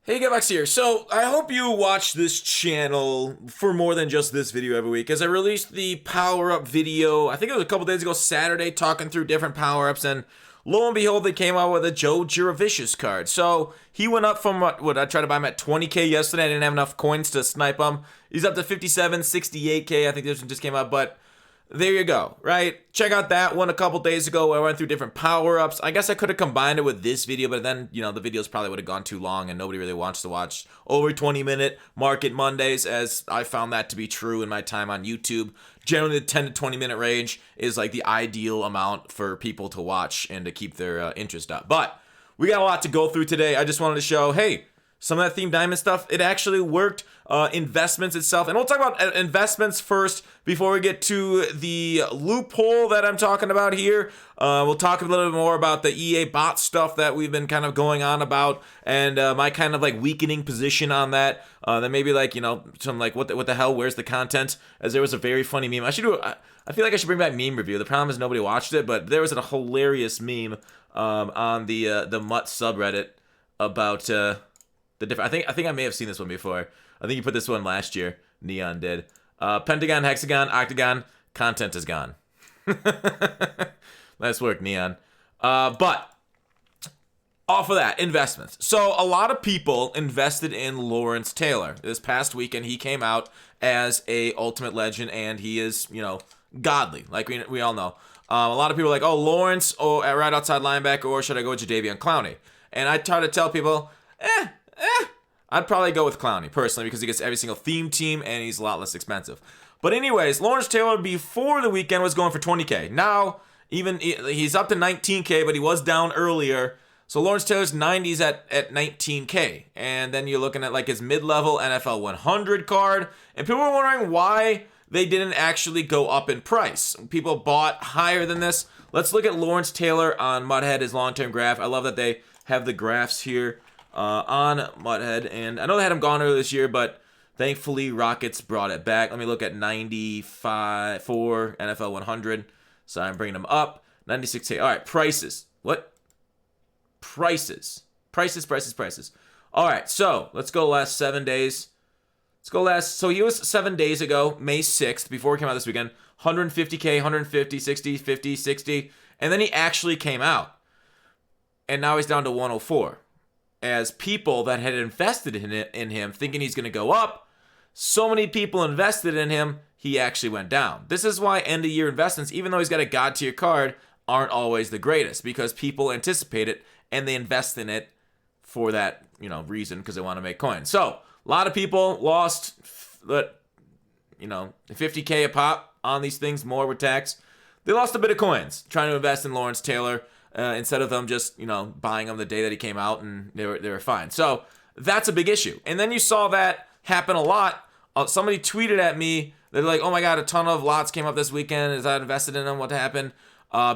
Hey, Getbox here. So, I hope you watch this channel for more than just this video every week, as I released the power-up video, I think it was a couple days ago, Saturday, talking through different power-ups, and lo and behold, they came out with a Joe Juravicious card. So, he went up from, what I tried to buy him at 20k yesterday, I didn't have enough coins to snipe him. He's up to 57, 68k, I think this one just came out, but there you go, right? Check out that one a couple days ago where I went through different power-ups. I guess I could have combined it with this video, but then, the videos probably would have gone too long and nobody really wants to watch over 20-minute Market Mondays, as I found that to be true in my time on YouTube. Generally, the 10 to 20-minute range is like the ideal amount for people to watch and to keep their interest up. But we got a lot to go through today. I just wanted to show, hey, some of that Theme Diamond stuff, it actually worked. Investments itself. And we'll talk about investments first before we get to the loophole that I'm talking about here. We'll talk a little bit more about the EA bot stuff that we've been kind of going on about, and my kind of like weakening position on that. Then maybe like, some like, what the hell, where's the content? As there was a very funny meme. I feel like I should bring back meme review. The problem is nobody watched it, but there was a hilarious meme on the Mutt subreddit about the different. I think I may have seen this one before. I think you put this one last year. Neon did. Pentagon, hexagon, octagon. Content is gone. Nice work, Neon. But off of that, investments. So a lot of people invested in Lawrence Taylor this past weekend. He came out as a Ultimate Legend, and he is, godly, like we all know. A lot of people are like, oh, Lawrence, at right outside linebacker, or should I go with Jadeveon Clowney? And I try to tell people, I'd probably go with Clowney, personally, because he gets every single theme team, and he's a lot less expensive. But anyways, Lawrence Taylor, before the weekend, was going for 20k. Now, he's up to 19k, but he was down earlier. So Lawrence Taylor's 90s at 19k. And then you're looking at like his mid-level NFL 100 card. And people are wondering why they didn't actually go up in price. People bought higher than this. Let's look at Lawrence Taylor on Mudhead, his long-term graph. I love that they have the graphs here on Mudhead, and I know they had him gone earlier this year, but thankfully Rockets brought it back. Let me look at 95 for NFL 100. So I'm bringing them up. 96k. All right, prices. What? Prices. All right, so let's go last 7 days. So he was 7 days ago, May 6th, before he came out this weekend. 150k, 150, 60, 50, 60, and then he actually came out, and now he's down to 104. As people that had invested in him thinking he's going to go up, so many people invested in him, he actually went down. This is why end-of-year investments, even though he's got a god-tier card, aren't always the greatest, because people anticipate it and they invest in it for that, reason, because they want to make coins. So, a lot of people lost, 50k a pop on these things, more with tax. They lost a bit of coins trying to invest in Lawrence Taylor. Instead of them just, buying them the day that he came out, and they were fine. So that's a big issue. And then you saw that happen a lot. Somebody tweeted at me, they're like, oh my God, a ton of lots came up this weekend. Is I invested in them? What happened?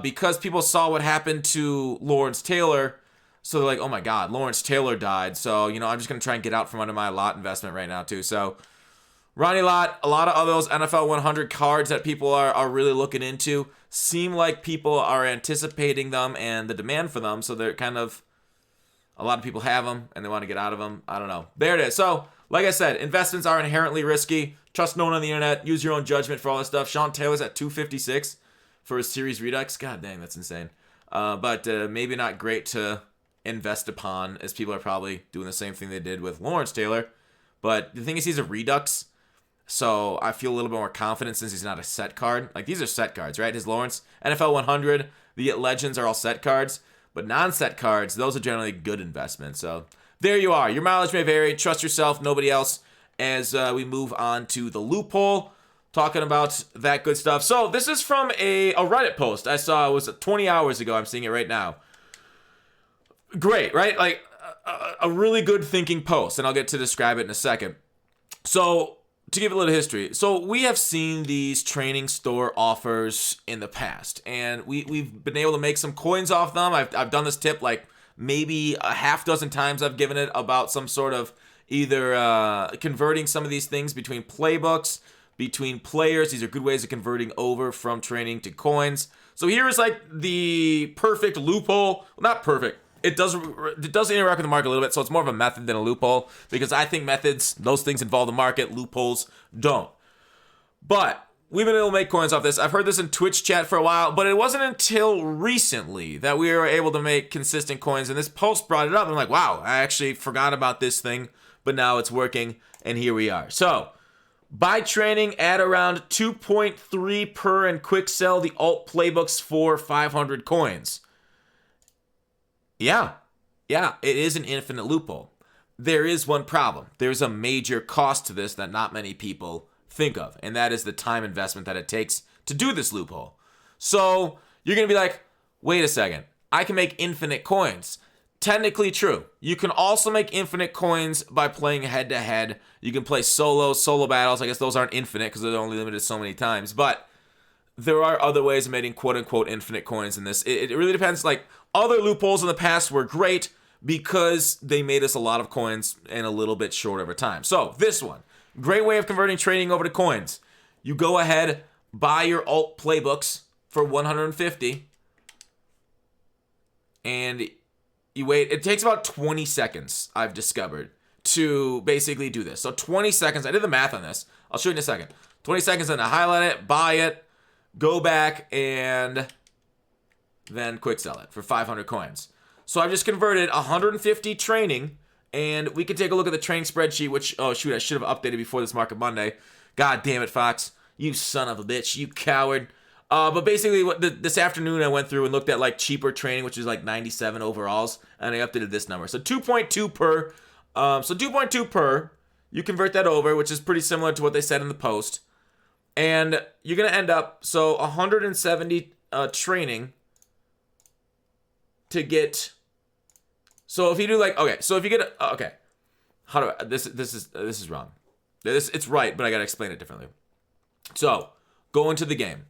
Because people saw what happened to Lawrence Taylor. So they're like, oh my God, Lawrence Taylor died. So, I'm just going to try and get out from under my lot investment right now too. So Ronnie Lott, a lot of those NFL 100 cards that people are really looking into seem like people are anticipating them and the demand for them. So they're kind of, a lot of people have them and they want to get out of them. I don't know. There it is. So, like I said, investments are inherently risky. Trust no one on the internet. Use your own judgment for all this stuff. Sean Taylor's at 256 for his Series Redux. God dang, that's insane. But maybe not great to invest upon, as people are probably doing the same thing they did with Lawrence Taylor. But the thing is, he's a Redux. So I feel a little bit more confident since he's not a set card. Like, these are set cards, right? His Lawrence, NFL 100, the Legends are all set cards. But non-set cards, those are generally good investments. So there you are. Your mileage may vary. Trust yourself, nobody else, as we move on to the loophole, talking about that good stuff. So this is from a Reddit post I saw. It was 20 hours ago. I'm seeing it right now. Great, right? Like, a really good thinking post, and I'll get to describe it in a second. So, to give a little history, so we have seen these training store offers in the past, and we've been able to make some coins off them. I've done this tip like maybe a half dozen times. I've given it about some sort of either converting some of these things between playbooks, between players. These are good ways of converting over from training to coins. So here is like the perfect loophole. Well, not perfect. it does interact with the market a little bit, so it's more of a method than a loophole, because I think methods, those things involve the market, loopholes don't. But we've been able to make coins off this. I've heard this in Twitch chat for a while, but it wasn't until recently that we were able to make consistent coins, and this post brought it up. I'm like, wow, I actually forgot about this thing, but now it's working, and here we are. So, buy training at around 2.3 per and quick sell the alt playbooks for 500 coins. Yeah, it is an infinite loophole. There is one problem. There's a major cost to this that not many people think of, and that is the time investment that it takes to do this loophole. So you're going to be like, wait a second, I can make infinite coins. Technically true. You can also make infinite coins by playing head-to-head. You can play solo battles. I guess those aren't infinite because they're only limited so many times, but there are other ways of making quote-unquote infinite coins in this. It really depends. Like, other loopholes in the past were great because they made us a lot of coins in a little bit short of a time. So this one, great way of converting trading over to coins. You go ahead, buy your alt playbooks for 150, and you wait. It takes about 20 seconds, I've discovered, to basically do this. So 20 seconds. I did the math on this. I'll show you in a second. 20 seconds and to highlight it, buy it, go back, and then quick sell it for 500 coins. So I've just converted 150 training, and we can take a look at the training spreadsheet, which, oh shoot, I should have updated before this Market Monday. God damn it, Fox. You son of a bitch. You coward. But basically, this afternoon I went through and looked at like cheaper training, which is like 97 overalls, and I updated this number. So 2.2 per. So 2.2 per. You convert that over, which is pretty similar to what they said in the post. And you're going to end up, so 170 training to get. So if you do like, okay, so if you get, okay, how do I, this is wrong. It's right, but I got to explain it differently. So go into the game.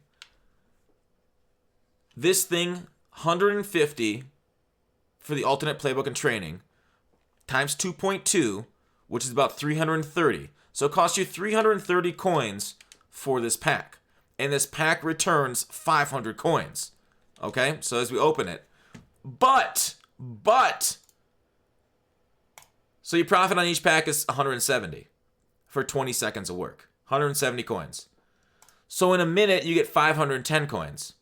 This thing, 150 for the alternate playbook and training, times 2.2, which is about 330. So it costs you 330 coins for this pack. And this pack returns 500 coins. Okay, so as we open it. But, so your profit on each pack is 170 for 20 seconds of work. 170 coins. So in a minute, you get 510 coins.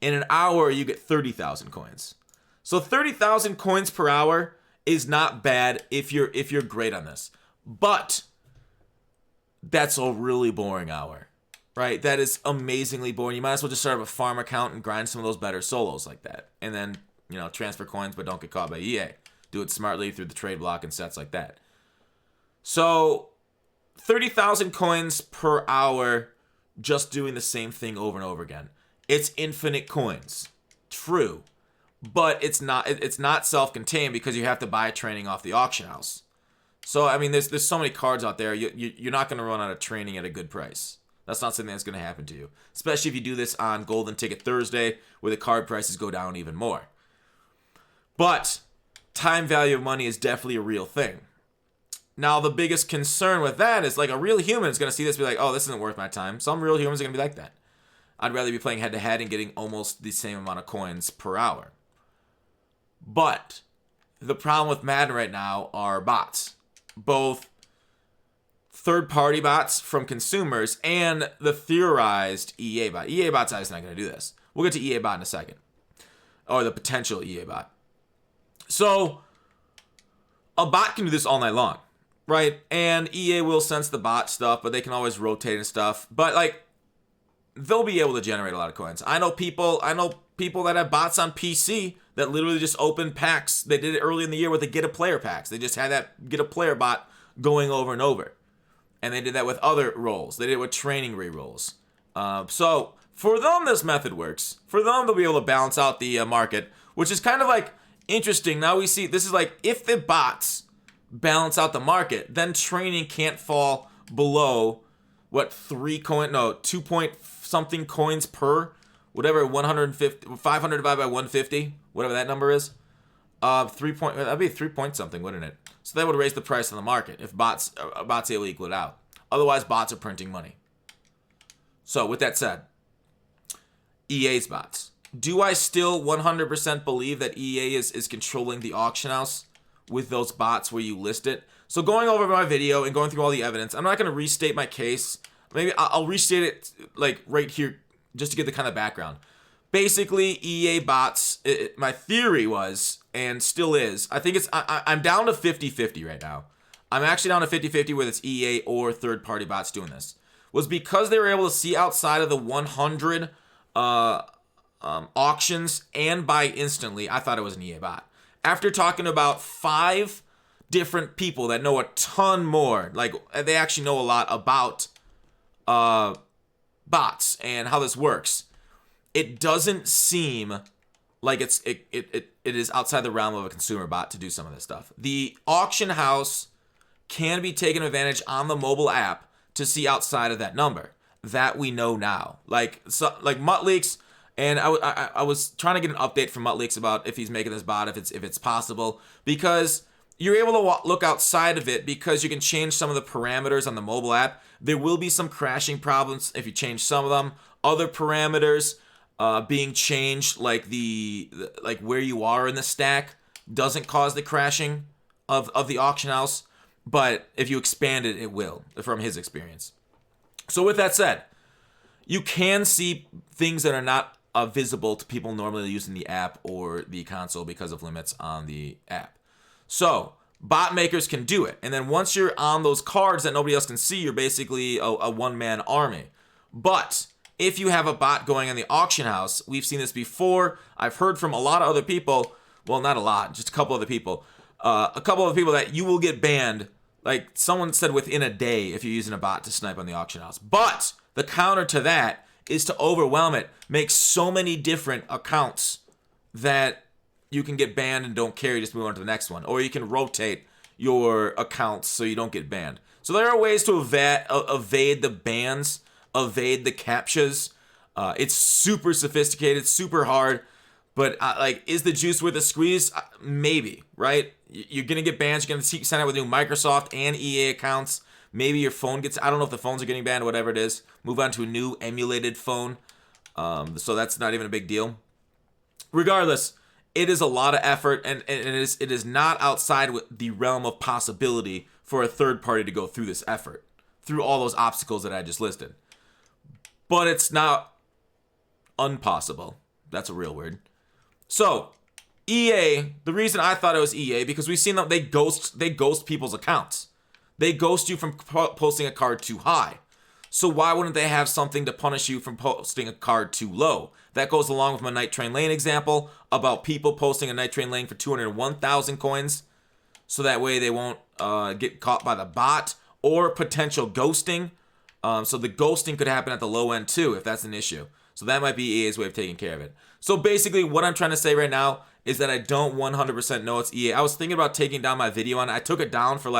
In an hour, you get 30,000 coins. So 30,000 coins per hour is not bad if you're great on this. But that's a really boring hour, right? That is amazingly boring. You might as well just start up a farm account and grind some of those better solos like that. And then, transfer coins, but don't get caught by EA. Do it smartly through the trade block and sets like that. So 30,000 coins per hour just doing the same thing over and over again. It's infinite coins. True. But it's not self-contained because you have to buy training off the auction house. So, I mean, there's so many cards out there. You're not going to run out of training at a good price. That's not something that's going to happen to you. Especially if you do this on Golden Ticket Thursday, where the card prices go down even more. But time value of money is definitely a real thing. Now, the biggest concern with that is, like, a real human is going to see this and be like, oh, this isn't worth my time. Some real humans are going to be like that. I'd rather be playing head-to-head and getting almost the same amount of coins per hour. But the problem with Madden right now are bots. Both third-party bots from consumers and the theorized EA bot. EA bot's obviously not going to do this. We'll get to EA bot in a second. Or the potential EA bot. So, a bot can do this all night long, right? And EA will sense the bot stuff, but they can always rotate and stuff. But, like, they'll be able to generate a lot of coins. I know people that have bots on PC that literally just open packs. They did it early in the year with the Get a Player packs. They just had that Get a Player bot going over and over. And they did that with other roles. They did it with training re-rolls. So for them, this method works. For them, they'll be able to balance out the market, which is kind of like interesting. Now we see, this is like, if the bots balance out the market, then training can't fall below, 2 point something coins per, whatever, 150, 500 divided by 150, whatever that number is. That'd be 3 point something, wouldn't it? So that would raise the price on the market if bots able to equal it out. Otherwise, bots are printing money. So with that said, EA's bots. Do I still 100% believe that EA is controlling the auction house with those bots where you list it? So going over my video and going through all the evidence, I'm not going to restate my case. Maybe I'll restate it like right here just to get the kind of background. Basically, EA bots, my theory was, and still is, I think I'm down to 50-50 right now. I'm actually down to 50-50 whether it's EA or third-party bots doing this. Was because they were able to see outside of the 100 auctions and buy instantly. I thought it was an EA bot. After talking about 5 different people that know a ton more, like they actually know a lot about bots and how this works, it doesn't seem like it is outside the realm of a consumer bot to do some of this stuff. The auction house can be taken advantage on the mobile app to see outside of that number. That we know now. Like MuttLeaks, and I was trying to get an update from MuttLeaks about if he's making this bot, if it's possible, because you're able to look outside of it because you can change some of the parameters on the mobile app. There will be some crashing problems if you change some of them. Other parameters being changed, like like where you are in the stack, doesn't cause the crashing of the auction house. But if you expand it, it will, from his experience. So with that said, you can see things that are not visible to people normally using the app or the console because of limits on the app. So bot makers can do it. And then once you're on those cards that nobody else can see, you're basically a one-man army. But if you have a bot going in the auction house, we've seen this before. I've heard from a lot of other people, well, not a lot, just a couple other people, that you will get banned. Like someone said within a day if you're using a bot to snipe on the auction house. But the counter to that is to overwhelm it. Make so many different accounts that you can get banned and don't care. You just move on to the next one. Or you can rotate your accounts so you don't get banned. So there are ways to evade the bans, evade the captchas. It's super sophisticated, super hard. But is the juice worth the squeeze? Maybe, right? You're going to get bans. You're going to sign up with new Microsoft and EA accounts. Maybe your phone gets... I don't know if the phones are getting banned or whatever it is. Move on to a new emulated phone. So that's not even a big deal. Regardless, it is a lot of effort, and it is not outside the realm of possibility for a third party to go through this effort, through all those obstacles that I just listed. But it's not impossible. That's a real word. So, EA, the reason I thought it was EA, because we've seen that they ghost people's accounts. They ghost you from posting a card too high. So why wouldn't they have something to punish you from posting a card too low? That goes along with my Night Train Lane example about people posting a Night Train Lane for 201,000 coins. So that way they won't get caught by the bot or potential ghosting. So the ghosting could happen at the low end too if that's an issue. So that might be EA's way of taking care of it. So basically what I'm trying to say right now is that I don't 100% know it's EA. I was thinking about taking down my video on it. I took it down for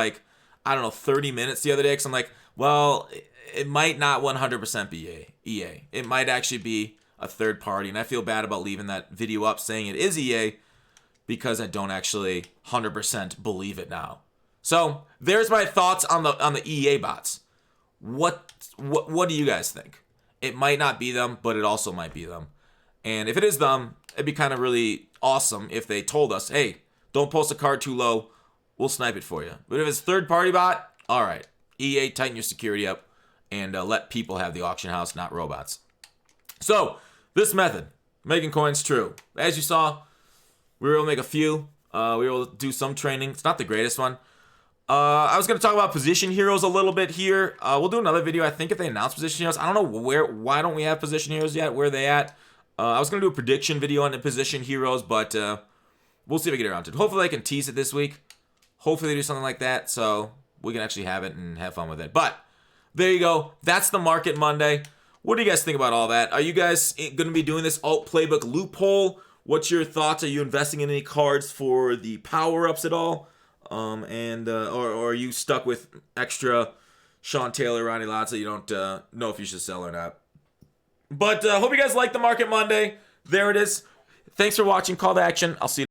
30 minutes the other day because I'm like, well, it might not 100% be EA. It might actually be a third party. And I feel bad about leaving that video up saying it is EA because I don't actually 100% believe it now. So there's my thoughts on the EA bots. What do you guys think? It might not be them, but it also might be them. And if it is them, it'd be kind of really awesome if they told us, hey, don't post a card too low. We'll snipe it for you. But if it's third-party bot, all right. EA, tighten your security up and let people have the auction house, not robots. So this method, making coins true. As you saw, we were able to make a few. We were able to do some training. It's not the greatest one. I was going to talk about position heroes a little bit here. We'll do another video, I think, if they announce position heroes. I don't know why don't we have position heroes yet? Where are they at? I was going to do a prediction video on the position heroes, but we'll see if I get around to it. Hopefully I can tease it this week. Hopefully they do something like that so we can actually have it and have fun with it. But there you go. That's the Market Monday. What do you guys think about all that? Are you guys going to be doing this alt playbook loophole? What's your thoughts? Are you investing in any cards for the power-ups at all? Or are you stuck with extra Sean Taylor, Ronnie Lotz that you don't know if you should sell or not? But hope you guys like the Market Monday. There it is. Thanks for watching. Call to action. I'll see you.